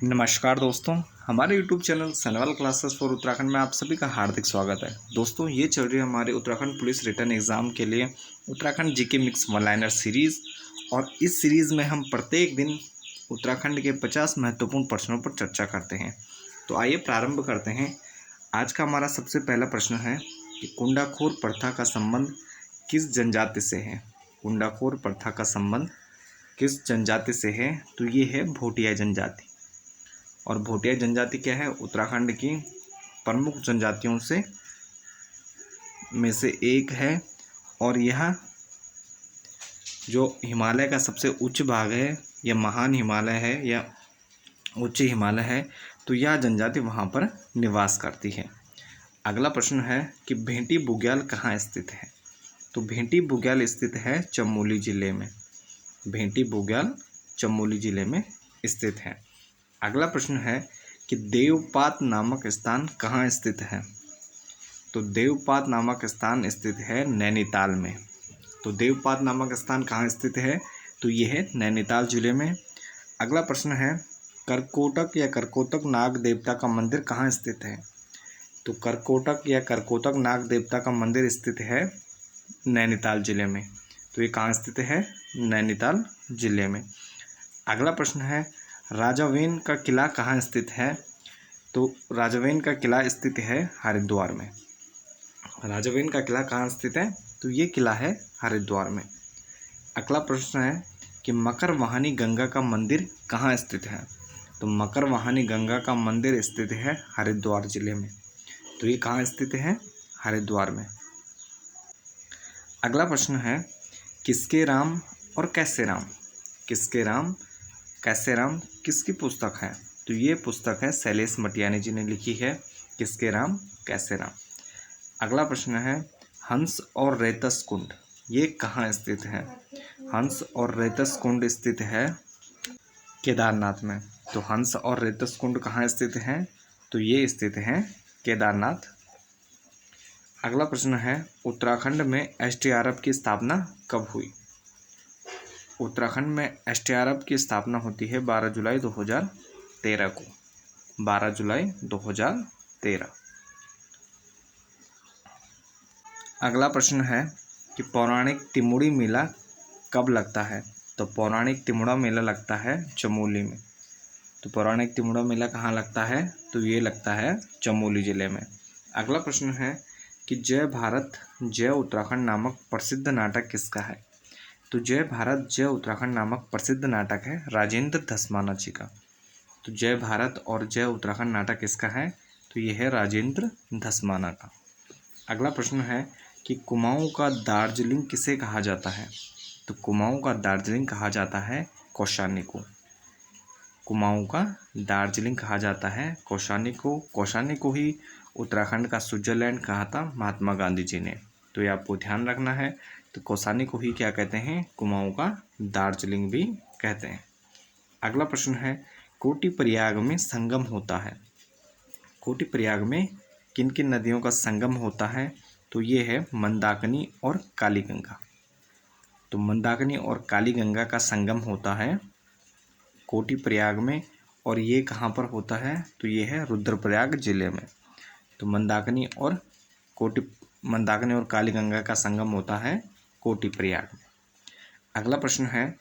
नमस्कार दोस्तों, हमारे YouTube channel Sanwal classes for Uttarakhand में आप सभी का हार्दिक स्वागत है। दोस्तों, ये चल रही है हमारे उत्तराखंड पुलिस रिटर्न एग्ज़ाम के लिए Uttarakhand GK mix one liner series. और इस सीरीज़ में हम प्रत्येक दिन उत्तराखंड के 50 महत्वपूर्ण प्रश्नों पर चर्चा करते हैं। तो आइए प्रारंभ करते हैं। आज का हमारा सबसे पहला प्रश्न है कि कुंडाखोर प्रथा का संबंध किस जनजाति से है। कुंडाखोर प्रथा का संबंध किस जनजाति से है? तो ये है भोटिया जनजाति। और भोटिया जनजाति क्या है? उत्तराखंड की प्रमुख जनजातियों से में से एक है। और यह जो हिमालय का सबसे उच्च भाग है, यह महान हिमालय है या उच्च हिमालय है, तो यह जनजाति वहाँ पर निवास करती है। अगला प्रश्न है कि भेंटी बुग्याल कहाँ स्थित है। तो भेंटी बुग्याल स्थित है चमोली जिले में। भेंटी बुग्याल चमोली जिले में स्थित है। अगला प्रश्न है कि देवपात नामक स्थान कहाँ स्थित है। तो देवपात नामक स्थान स्थित है नैनीताल में। तो देवपात नामक स्थान कहाँ स्थित है? तो ये है नैनीताल जिले में। अगला प्रश्न है करकोटक या करकोटक नाग देवता का मंदिर कहाँ स्थित है। तो करकोटक या करकोटक नाग देवता का मंदिर स्थित है नैनीताल जिले में। तो ये कहाँ स्थित है? नैनीताल जिले में। अगला प्रश्न है राजावेन का किला कहाँ स्थित है। तो राजावेन का किला स्थित है हरिद्वार में। राजावेन का किला कहाँ स्थित है? तो ये किला है हरिद्वार में। अगला प्रश्न है कि मकरवाहनी गंगा का मंदिर कहाँ स्थित है। तो मकरवाहनी गंगा का मंदिर स्थित है हरिद्वार जिले में। तो ये कहाँ स्थित है? हरिद्वार में। अगला प्रश्न है किसके राम और कैसे राम। किसके राम कैसे राम किसकी पुस्तक है। तो ये पुस्तक है शैलेश मटियानी जी ने लिखी है, किसके राम कैसे राम। अगला प्रश्न है हंस और रेतस कुंड ये कहाँ स्थित है। हंस और रेतस कुंड स्थित है केदारनाथ में। तो हंस और रेतस कुंड कहाँ स्थित हैं? तो ये स्थित हैं केदारनाथ। अगला प्रश्न है उत्तराखंड में एसडीआरएफ की स्थापना कब हुई। उत्तराखंड में एसडीआरएफ की स्थापना होती है 12 जुलाई 2013 को। 12 जुलाई 2013। अगला प्रश्न है कि पौराणिक तिमुड़ी मेला कब लगता है। तो पौराणिक तिमुड़ा मेला लगता है चमोली में। तो पौराणिक तिमुड़ा मेला कहाँ लगता है? तो ये लगता है चमोली जिले में। अगला प्रश्न है कि जय भारत जय उत्तराखंड नामक प्रसिद्ध नाटक किसका है। तो जय भारत जय उत्तराखंड नामक प्रसिद्ध नाटक है राजेंद्र धस्माना जी का। तो जय भारत और जय उत्तराखंड नाटक किसका है? तो यह है राजेंद्र धस्माना का। अगला प्रश्न है कि कुमाऊं का दार्जिलिंग किसे कहा जाता है। तो कुमाऊं का दार्जिलिंग कहा जाता है कौशानी को। कुमाऊं का दार्जिलिंग कहा जाता है कौशानी को। कौशानी को ही उत्तराखंड का स्विट्जरलैंड कहा था महात्मा गांधी जी ने। तो ये आपको ध्यान रखना है। तो कौशानी को ही क्या कहते हैं? कुमाऊं का दार्जिलिंग भी कहते हैं। अगला प्रश्न है कोटी प्रयाग में संगम होता है। कोटी प्रयाग में किन किन नदियों का संगम होता है? तो ये है मंदाकिनी और कालीगंगा। तो मंदाकिनी और कालीगंगा का संगम होता है कोटी प्रयाग में। और ये कहाँ पर होता है? तो ये है रुद्रप्रयाग जिले में। तो मंदाकिनी और कालीगंगा का संगम होता है कोटी प्रयाग में। अगला प्रश्न है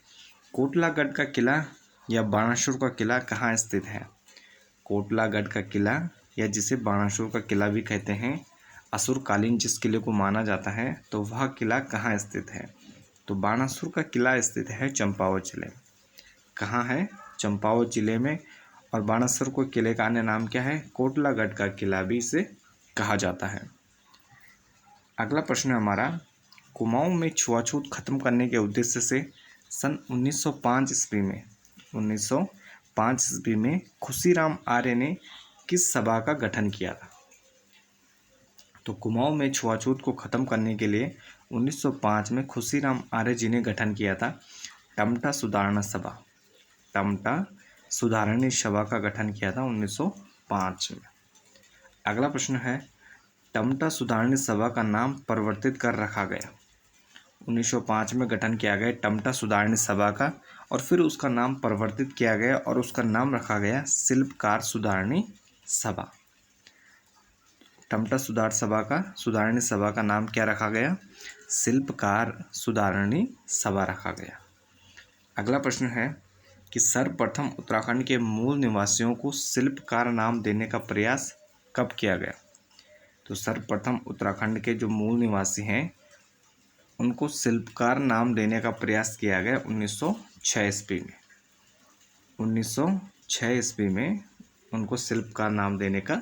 कोटलागढ़ का किला या बाणासुर का किला कहाँ स्थित है। कोटलागढ़ का किला या जिसे बाणासुर का किला भी कहते हैं, असुरकालीन जिस किले को माना जाता है, तो वह किला कहाँ स्थित है। तो बाणासुर का किला स्थित है चंपावत जिले में। कहाँ है? चंपावत जिले में। और बाणासुर को किले का अन्य नाम क्या है? कोटलागढ़ का किला भी इसे कहा जाता है। अगला प्रश्न है हमारा कुमाऊं में छुआछूत खत्म करने के उद्देश्य से सन 1905 ईस्वी में खुशीराम आर्य ने किस सभा का गठन किया था। तो कुमाऊं में छुआछूत को खत्म करने के लिए 1905 में खुशीराम आर्य जी ने गठन किया था टमटा सुधारणा सभा। टमटा सुधारणी सभा का गठन किया था 1905 में। अगला प्रश्न है टमटा सुधारणी सभा का नाम परिवर्तित कर रखा गया। 1905 में गठन किया गया टमटा सुधारणी सभा का, और फिर उसका नाम परिवर्तित किया गया और उसका नाम रखा गया शिल्पकार सुधारणी सभा। टमटा सुधारणी सभा का नाम क्या रखा गया? शिल्पकार सुधारणी सभा रखा गया। अगला प्रश्न है कि सर्वप्रथम उत्तराखंड के मूल निवासियों को शिल्पकार नाम देने का प्रयास कब किया गया? तो सर्वप्रथम उत्तराखंड के जो मूल निवासी हैं उनको शिल्पकार नाम देने का प्रयास किया गया 1906 ईस्वी में। 1906 ईस्वी में उनको शिल्पकार नाम देने का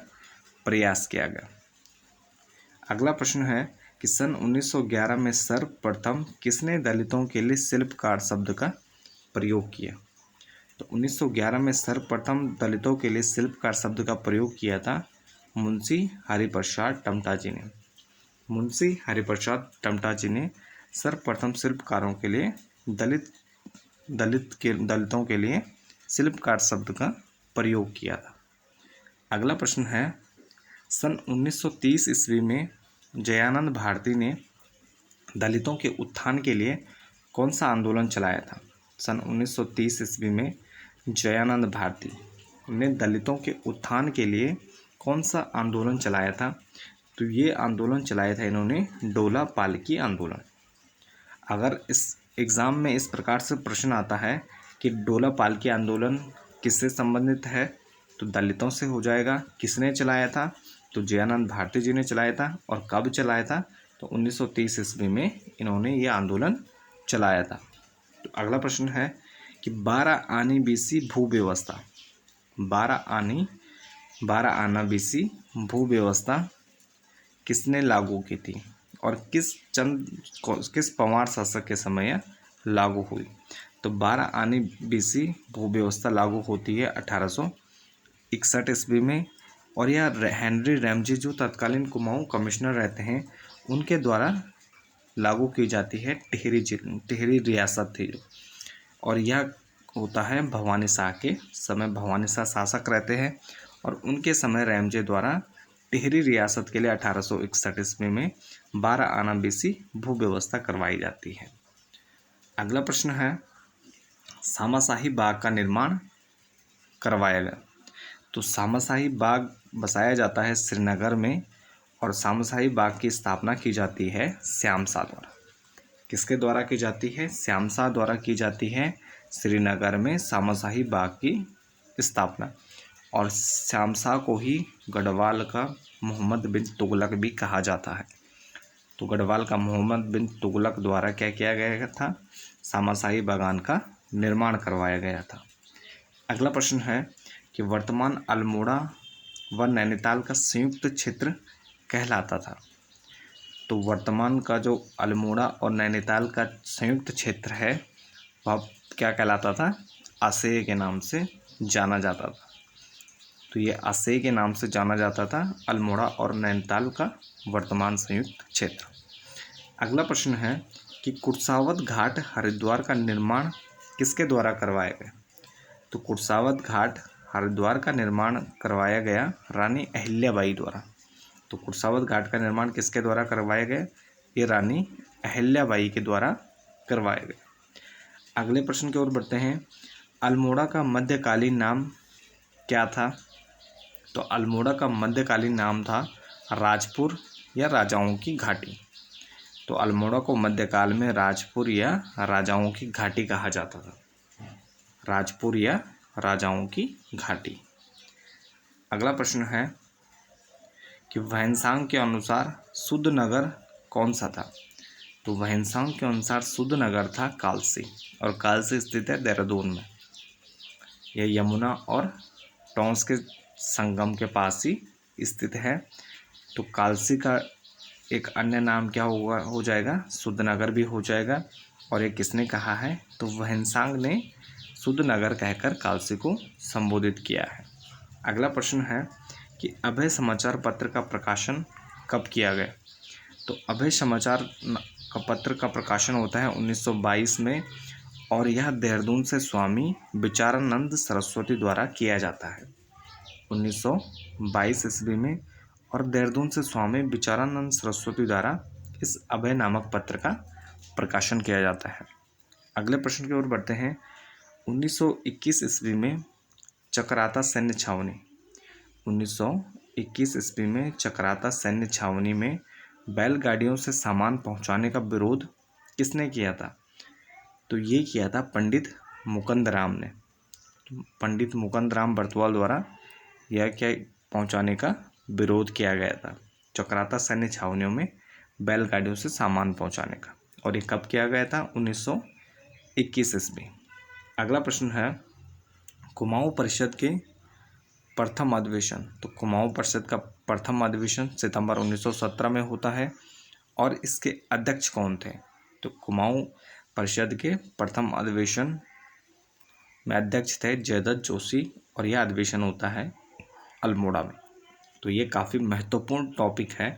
प्रयास किया गया। अगला प्रश्न है कि सन 1911 में सर्वप्रथम किसने दलितों के लिए शिल्पकार शब्द का प्रयोग किया? तो 1911 में सर्वप्रथम दलितों के लिए शिल्पकार शब्द का प्रयोग किया था मुंशी हरिप्रसाद टमटा जी ने। मुंशी हरिप्रसाद टमटा जी ने सर्वप्रथम शिल्पकारों के लिए दलितों के लिए शिल्पकार शब्द का प्रयोग किया था। अगला प्रश्न है सन 1930 ईस्वी में जयानंद भारती ने दलितों के उत्थान के लिए कौन सा आंदोलन चलाया था? सन 1930 ईस्वी में जयानंद भारती ने दलितों के उत्थान के लिए कौन सा आंदोलन चलाया था? तो ये आंदोलन चलाया था इन्होंने डोला पालकी आंदोलन। अगर इस एग्ज़ाम में इस प्रकार से प्रश्न आता है कि डोला पालकी आंदोलन किससे संबंधित है, तो दलितों से हो जाएगा। किसने चलाया था? तो जयानंद भारती जी ने चलाया था। और कब चलाया था? तो 1930 ईस्वी में इन्होंने ये आंदोलन चलाया था। तो अगला प्रश्न है कि 12 आनी बीसी भू व्यवस्था 12 आना बीसी भू व्यवस्था किसने लागू की थी और किस पंवार शासक के समय यह लागू हुई? तो 12 आनी बीसी भू व्यवस्था लागू होती है 1861 ईस्वी में, और यह हेनरी रैमजे जो तत्कालीन कुमाऊं कमिश्नर रहते हैं उनके द्वारा लागू की जाती है। टिहरी रियासत थी जो, और यह होता है भवानी शाह के समय। भवानी शाह शासक रहते हैं और उनके समय रैमजे द्वारा टिहरी रियासत के लिए 1861 ईस्वी में 12 आना बीसी भू व्यवस्था करवाई जाती है। अगला प्रश्न है सामाशाही बाग का निर्माण करवाया गया। तो सामाशाही बाग बसाया जाता है श्रीनगर में, और सामाशाही बाग की स्थापना की जाती है श्याम शाह द्वारा। किसके द्वारा की जाती है? श्याम शाह द्वारा की जाती है श्रीनगर में सामाशाही बाग की स्थापना। और श्याम शाह को ही गढ़वाल का मोहम्मद बिन तुगलक भी कहा जाता है। तो गढ़वाल का मोहम्मद बिन तुगलक द्वारा क्या किया गया था? सामाशाही बागान का निर्माण करवाया गया था। अगला प्रश्न है कि वर्तमान अल्मोड़ा व नैनीताल का संयुक्त क्षेत्र कहलाता था। तो वर्तमान का जो अल्मोड़ा और नैनीताल का संयुक्त क्षेत्र है वह क्या कहलाता था? आसेय के नाम से जाना जाता था। तो ये आसेय के नाम से जाना जाता था अल्मोड़ा और नैनीताल का वर्तमान संयुक्त क्षेत्र। अगला प्रश्न है कि कुर्सावत घाट हरिद्वार का निर्माण किसके द्वारा करवाया गया? तो कुर्सावत घाट हरिद्वार का निर्माण करवाया गया रानी अहिल्याबाई द्वारा। तो कुर्सावत घाट का निर्माण किसके द्वारा करवाया गया? ये रानी अहिल्याबाई के द्वारा करवाया गया। अगले प्रश्न की ओर बढ़ते हैं। अल्मोड़ा का मध्यकालीन नाम क्या था? तो अल्मोड़ा का मध्यकालीन नाम था राजपुर या राजाओं की घाटी। तो अल्मोड़ा को मध्यकाल में राजपुर या राजाओं की घाटी कहा जाता था। राजपुर या राजाओं की घाटी। अगला प्रश्न है कि वहनसांग के अनुसार शुद्ध नगर कौन सा था? तो वहनसांग के अनुसार शुद्ध नगर था कालसी, और कालसी स्थित है देहरादून में। यह यमुना और टोंस के संगम के पास ही स्थित है। तो कालसी का एक अन्य नाम क्या हो जाएगा? शुद्ध नगर भी हो जाएगा। और ये किसने कहा है? तो वहनसांग ने शुद्ध नगर कहकर कालसी को संबोधित किया है। अगला प्रश्न है कि अभय समाचार पत्र का प्रकाशन कब किया गया? तो अभय समाचार का पत्र का प्रकाशन होता है 1922 में, और यह देहरादून से स्वामी विचारानंद सरस्वती द्वारा किया जाता है 1922 ईस्वी में, और देहरादून से स्वामी विचारानंद सरस्वती द्वारा इस अभय नामक पत्र का प्रकाशन किया जाता है। अगले प्रश्न की ओर बढ़ते हैं। 1921 ईस्वी में चकराता सैन्य छावनी 1921 ईस्वी में चकराता सैन्य छावनी में बैलगाड़ियों से सामान पहुंचाने का विरोध किसने किया था? तो ये किया था पंडित मुकुंदराम ने। पंडित मुकुंदराम बरतवाल द्वारा यह क्या पहुंचाने का विरोध किया गया था, चकराता सैन्य छावनियों में बैलगाड़ियों से सामान पहुंचाने का। और ये कब किया गया था? 1921 ईस्वी। अगला प्रश्न है, कुमाऊं परिषद के प्रथम अधिवेशन। तो कुमाऊं परिषद का प्रथम अधिवेशन सितंबर 1917 में होता है और इसके अध्यक्ष कौन थे? तो कुमाऊं परिषद के प्रथम अधिवेशन में अध्यक्ष थे जयदत्त जोशी और यह अधिवेशन होता है अल्मोड़ा में। तो ये काफ़ी महत्वपूर्ण टॉपिक है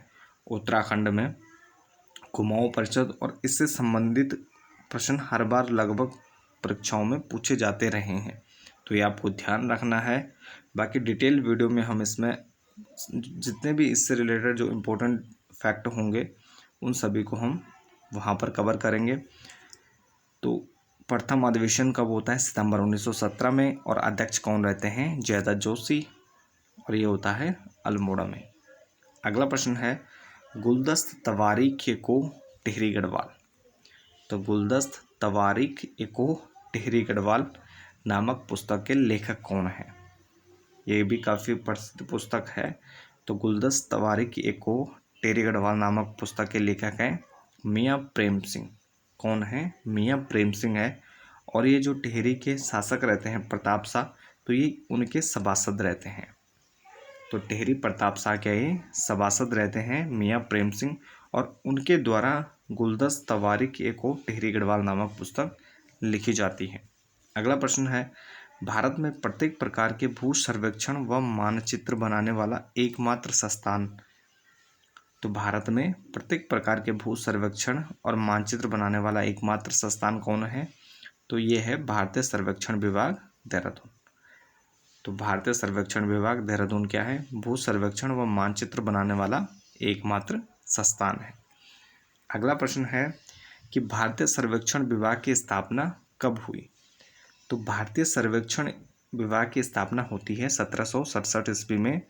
उत्तराखंड में, कुमाऊं परिषद, और इससे संबंधित प्रश्न हर बार लगभग परीक्षाओं में पूछे जाते रहे हैं, तो ये आपको ध्यान रखना है। बाकी डिटेल वीडियो में हम इसमें जितने भी इससे रिलेटेड जो इम्पोर्टेंट फैक्ट होंगे उन सभी को हम वहाँ पर कवर करेंगे। तो प्रथम अधिवेशन कब होता है? सितंबर 1917 में, और अध्यक्ष कौन रहते हैं? जयदत्त जोशी, और ये होता है अल्मोड़ा में। अगला प्रश्न है, गुलदस्त तवारीख एको टिहरी गढ़वाल। तो गुलदस्त तवारीख एको टिहरी गढ़वाल नामक पुस्तक के लेखक कौन है? ये भी काफ़ी प्रसिद्ध पुस्तक है। तो गुलदस्त तवारीख एको टिहरी गढ़वाल नामक पुस्तक के लेखक हैं मियाँ प्रेम सिंह। कौन है? मियाँ प्रेम सिंह है। और ये जो टिहरी के शासक रहते हैं प्रताप शाह, तो ये उनके सभासद रहते हैं। तो टिहरी प्रताप शाह के ये सभासद रहते हैं मियाँ प्रेम सिंह, और उनके द्वारा गुलदस्त तवारीख एको टिहरी गढ़वाल नामक पुस्तक लिखी जाती है। अगला प्रश्न है, भारत में प्रत्येक प्रकार के भू सर्वेक्षण व मानचित्र बनाने वाला एकमात्र संस्थान। तो भारत में प्रत्येक प्रकार के भू सर्वेक्षण और मानचित्र बनाने वाला एकमात्र संस्थान कौन है? तो ये है भारतीय सर्वेक्षण विभाग देहरादून। तो भारतीय सर्वेक्षण विभाग देहरादून क्या है? भू सर्वेक्षण व मानचित्र बनाने वाला एकमात्र संस्थान है। अगला प्रश्न है कि भारतीय सर्वेक्षण विभाग की स्थापना कब हुई? तो भारतीय सर्वेक्षण विभाग की स्थापना होती है 1767 ईस्वी में,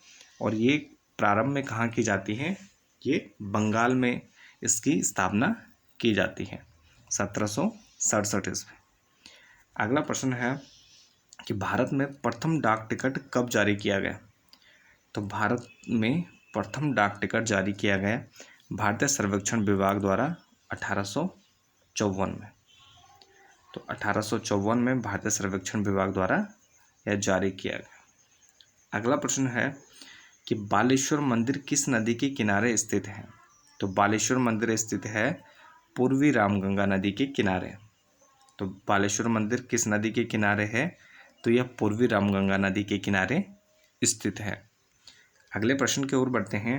और ये प्रारंभ में कहाँ की जाती है? ये बंगाल में इसकी स्थापना की जाती है 1767 ईस्वी। अगला प्रश्न है कि भारत में प्रथम डाक टिकट कब जारी किया गया? तो भारत में प्रथम डाक टिकट जारी किया गया भारतीय सर्वेक्षण विभाग द्वारा 1854 में। तो 1854 में भारतीय सर्वेक्षण विभाग द्वारा यह जारी किया गया। अगला प्रश्न है कि बालेश्वर मंदिर किस नदी के किनारे स्थित है? तो बालेश्वर मंदिर स्थित है पूर्वी रामगंगा नदी के किनारे। तो बालेश्वर मंदिर किस नदी के किनारे है? तो यह पूर्वी रामगंगा नदी के किनारे स्थित है। अगले प्रश्न की ओर बढ़ते हैं।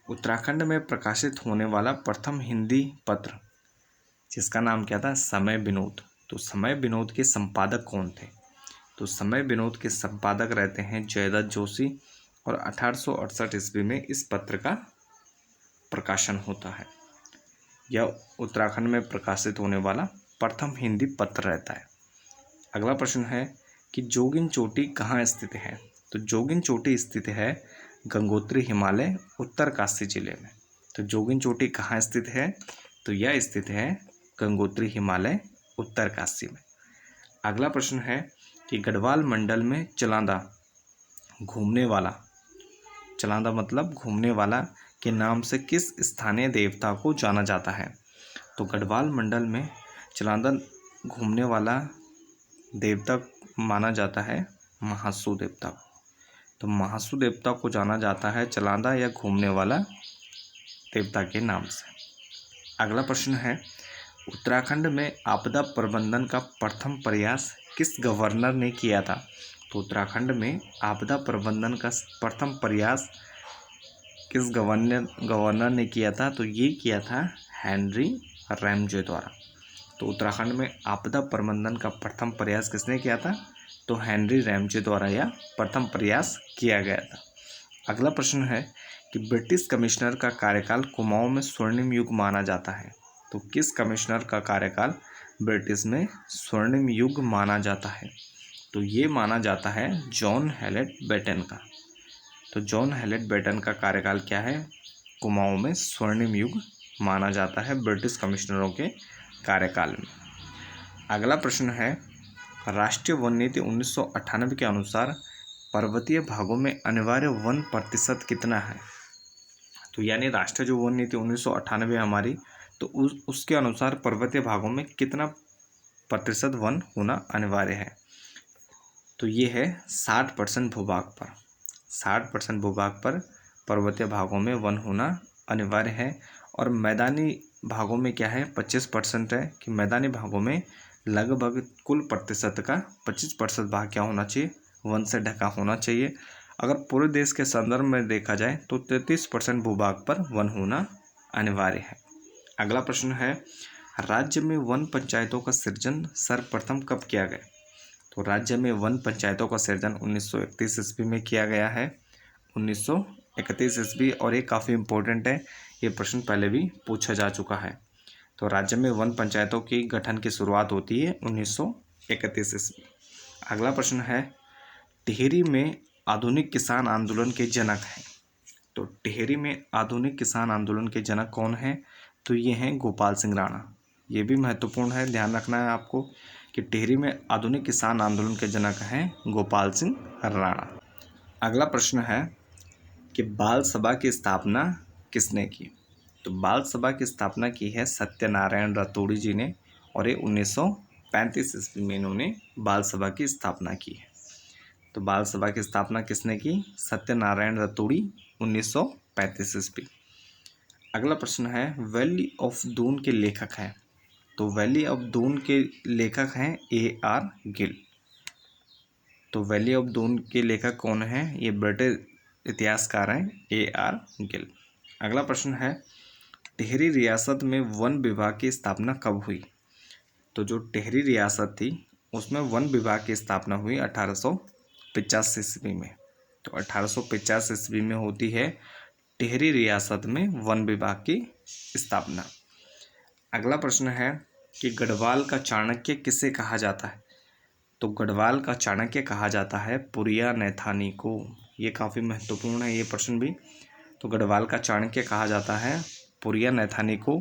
उत्तराखंड में प्रकाशित होने वाला प्रथम हिंदी पत्र, जिसका नाम क्या था? समय विनोद। तो समय विनोद के संपादक कौन थे? तो समय विनोद के संपादक रहते हैं जयदत्त जोशी, और 1868 ईस्वी में इस पत्र का प्रकाशन होता है। यह उत्तराखंड में प्रकाशित होने वाला प्रथम हिंदी पत्र रहता है। अगला प्रश्न है कि जोगिन चोटी कहाँ स्थित है? तो जोगिन चोटी स्थित है गंगोत्री हिमालय, उत्तरकाशी जिले में। तो जोगिन चोटी कहाँ स्थित है? तो यह स्थित है गंगोत्री हिमालय, उत्तरकाशी में। अगला प्रश्न है कि गढ़वाल मंडल में चलांदा घूमने वाला, चलांदा मतलब घूमने वाला, के नाम से किस स्थानीय देवता को जाना जाता है? तो गढ़वाल मंडल में चलांदा घूमने वाला देवता माना जाता है महासू देवता को। तो महासू देवता को जाना जाता है चलांदा या घूमने वाला देवता के नाम से। अगला प्रश्न है, उत्तराखंड में आपदा प्रबंधन का प्रथम प्रयास किस गवर्नर ने किया था? तो उत्तराखंड में आपदा प्रबंधन का प्रथम प्रयास किस गवर्नर ने किया था? तो ये किया था हेनरी रैमजे द्वारा। तो उत्तराखंड में आपदा प्रबंधन का प्रथम प्रयास किसने किया था? तो हेनरी रैमजे द्वारा यह प्रथम प्रयास किया गया था। अगला प्रश्न है कि ब्रिटिश कमिश्नर का कार्यकाल कुमाऊं में स्वर्णिम युग माना जाता है। तो किस कमिश्नर का कार्यकाल ब्रिटिश में स्वर्णिम युग माना जाता है? तो ये माना जाता है जॉन हेलेट बेटन का। तो जॉन हेलेट बेटन का कार्यकाल क्या है? कुमाऊं में स्वर्णिम युग माना जाता है ब्रिटिश कमिश्नरों के कार्यकाल में। अगला प्रश्न है, राष्ट्रीय वन नीति 1998 के अनुसार पर्वतीय भागों में अनिवार्य वन प्रतिशत कितना है? तो यानी राष्ट्रीय जो वन नीति 1998 हमारी, तो उसके अनुसार पर्वतीय भागों में कितना प्रतिशत वन होना अनिवार्य है? तो ये है 60% भूभाग पर। 60% भूभाग पर पर्वतीय भागों में वन होना अनिवार्य है। और मैदानी भागों में क्या है? 25% है कि मैदानी भागों में लगभग कुल प्रतिशत का 25% भाग क्या होना चाहिए? वन से ढका होना चाहिए। अगर पूरे देश के संदर्भ में देखा जाए तो 33% भूभाग पर वन होना अनिवार्य है। अगला प्रश्न है, राज्य में वन पंचायतों का सृजन सर्वप्रथम कब किया गया? तो राज्य में वन पंचायतों का सृजन 1931 ईस्वी में किया गया है। 1931 ईस्वी, और ये काफ़ी इम्पोर्टेंट है, ये प्रश्न पहले भी पूछा जा चुका है। तो राज्य में वन पंचायतों की गठन की शुरुआत होती है 1931 ईस्वी। अगला प्रश्न है, टिहरी में आधुनिक किसान आंदोलन के जनक हैं। तो टिहरी में आधुनिक किसान आंदोलन के जनक कौन हैं? तो ये हैं गोपाल सिंह राणा। ये भी महत्वपूर्ण है, ध्यान रखना है आपको कि टिहरी में आधुनिक किसान आंदोलन के जनक हैं गोपाल सिंह राणा। अगला प्रश्न है कि बाल सभा की स्थापना किसने की? तो बाल सभा की स्थापना की है सत्यनारायण रतूड़ी जी ने, और ये 1935 ईस्वी में इन्होंने बाल सभा की स्थापना की है। तो बाल सभा की स्थापना किसने की? सत्यनारायण रतूड़ी, 1935 ईस्वी। अगला प्रश्न है, वैली ऑफ दून के लेखक हैं। तो वैली ऑफ दून के लेखक हैं A.R. गिल। तो वैली ऑफ दून के लेखक कौन हैं? ये ब्रिटिश इतिहासकार हैं A.R. गिल। अगला प्रश्न है, टिहरी रियासत में वन विभाग की स्थापना कब हुई? तो जो टिहरी रियासत थी उसमें वन विभाग की स्थापना हुई 1885 ईस्वी में। तो 1885 ईस्वी में होती है टिहरी रियासत में वन विभाग की स्थापना। अगला प्रश्न है कि गढ़वाल का चाणक्य किसे कहा जाता है? तो गढ़वाल का चाणक्य कहा जाता है पुरिया नैथानी को। ये काफ़ी महत्वपूर्ण है ये प्रश्न भी। तो गढ़वाल का चाणक्य कहा जाता है पुरिया नैथानी को,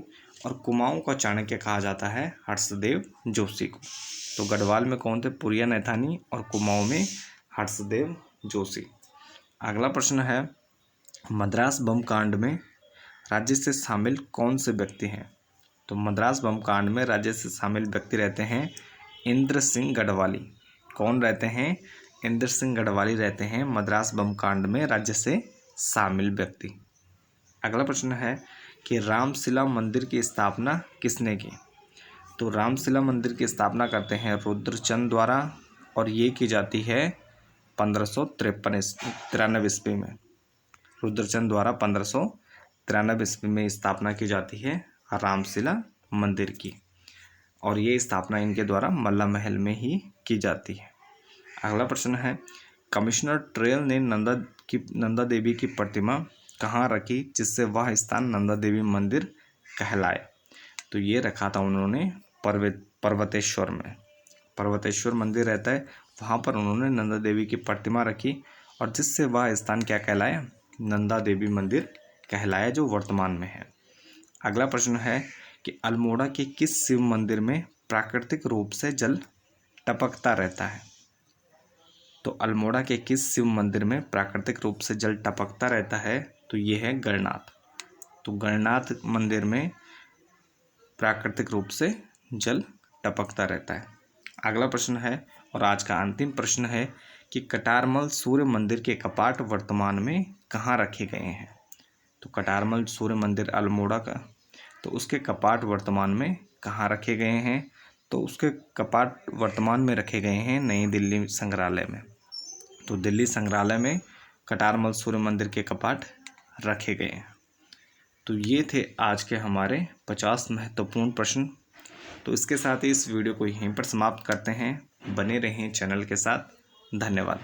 और कुमाऊं का चाणक्य कहा जाता है हर्षदेव जोशी को। तो गढ़वाल में कौन थे? पुरिया नैथानी, और कुमाऊं में हर्षदेव जोशी। अगला प्रश्न है, मद्रास बम कांड में राज्य से शामिल कौन से व्यक्ति हैं? तो मद्रास बम कांड में राज्य से शामिल व्यक्ति रहते हैं इंद्र सिंह गढ़वाली। कौन रहते हैं? इंद्र सिंह गढ़वाली रहते हैं मद्रास बम कांड में राज्य से शामिल व्यक्ति। अगला प्रश्न है कि रामशिला मंदिर की स्थापना किसने की? तो रामशिला मंदिर की स्थापना करते हैं रुद्रचंद द्वारा, और ये की जाती है 1593 ईस्वी में। रुद्रचंद द्वारा 1593 ईस्वी में स्थापना की जाती है रामशिला मंदिर की, और ये स्थापना इनके द्वारा मल्ला महल में ही की जाती है। अगला प्रश्न है, कमिश्नर ट्रेल ने नंदा देवी की प्रतिमा कहाँ रखी जिससे वह स्थान नंदा देवी मंदिर कहलाए? तो ये रखा था उन्होंने पर्वतेश्वर में। पर्वतेश्वर मंदिर रहता है, वहाँ पर उन्होंने नंदा देवी की प्रतिमा रखी, और जिससे वह स्थान क्या कहलाया? नंदा देवी मंदिर कहलाया, जो वर्तमान में है। अगला प्रश्न है कि अल्मोड़ा के किस शिव मंदिर में प्राकृतिक रूप से जल टपकता रहता है? तो अल्मोड़ा के किस शिव मंदिर में प्राकृतिक रूप से जल टपकता रहता है? तो ये है गणनाथ। तो गणनाथ मंदिर में प्राकृतिक रूप से जल टपकता रहता है। अगला प्रश्न है, और आज का अंतिम प्रश्न है कि कटारमल सूर्य मंदिर के कपाट वर्तमान में कहाँ रखे गए हैं? तो कटारमल सूर्य मंदिर अल्मोड़ा का, तो उसके कपाट वर्तमान में कहाँ रखे गए हैं? तो उसके कपाट वर्तमान में रखे गए हैं नई दिल्ली संग्रहालय में। तो दिल्ली संग्रहालय में कटारमल सूर्य मंदिर के कपाट रखे गए हैं। तो ये थे आज के हमारे 50 महत्वपूर्ण प्रश्न। तो इसके साथ ही इस वीडियो को यहीं पर समाप्त करते हैं। बने रहें चैनल के साथ। धन्यवाद।